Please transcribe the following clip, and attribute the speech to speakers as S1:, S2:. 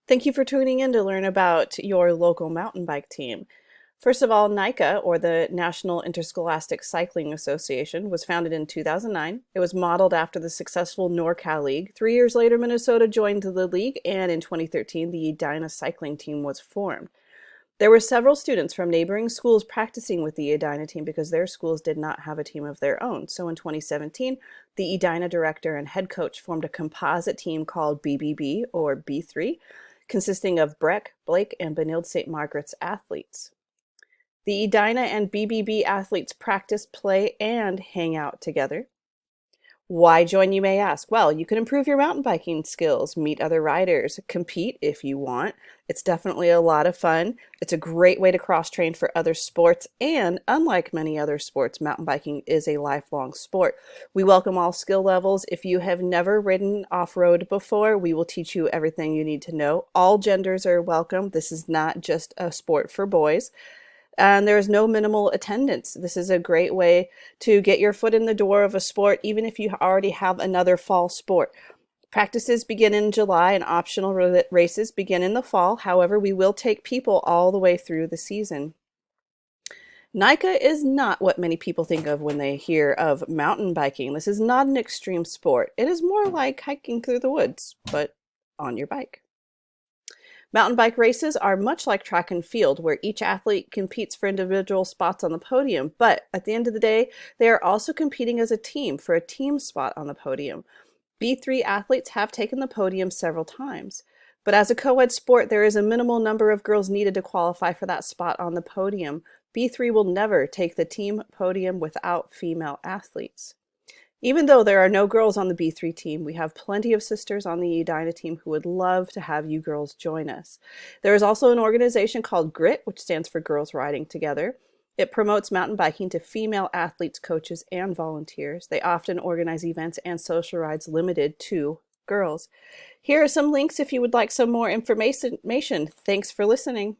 S1: Thank you for tuning in to learn about your local mountain bike team. First of all, NICA, or the National Interscholastic Cycling Association, was founded in 2009. It was modeled after the successful NorCal League. 3 years later, Minnesota joined the league, and in 2013, the Edina cycling team was formed. There were several students from neighboring schools practicing with the Edina team because their schools did not have a team of their own. So in 2017, the Edina director and head coach formed a composite team called BBB, or B3, consisting of Breck, Blake, and Benilde St. Margaret's athletes. The Edina and BBB athletes practice, play, and hang out together. Why join, you may ask? Well, you can improve your mountain biking skills, meet other riders, compete if you want. It's definitely a lot of fun. It's a great way to cross-train for other sports, and unlike many other sports, mountain biking is a lifelong sport. We welcome all skill levels. If you have never ridden off-road before, we will teach you everything you need to know. All genders are welcome. This is not just a sport for boys. And there is no minimal attendance. This is a great way to get your foot in the door of a sport, even if you already have another fall sport. Practices begin in July and optional races begin in the fall. However, we will take people all the way through the season. NICA is not what many people think of when they hear of mountain biking. This is not an extreme sport. It is more like hiking through the woods, but on your bike. Mountain bike races are much like track and field, where each athlete competes for individual spots on the podium, but at the end of the day, they are also competing as a team for a team spot on the podium. B3 athletes have taken the podium several times, but as a co-ed sport, there is a minimal number of girls needed to qualify for that spot on the podium. B3 will never take the team podium without female athletes. Even though there are no girls on the B3 team, we have plenty of sisters on the Edina team who would love to have you girls join us. There is also an organization called GRIT, which stands for Girls Riding Together. It promotes mountain biking to female athletes, coaches, and volunteers. They often organize events and social rides limited to girls. Here are some links if you would like some more information. Thanks for listening.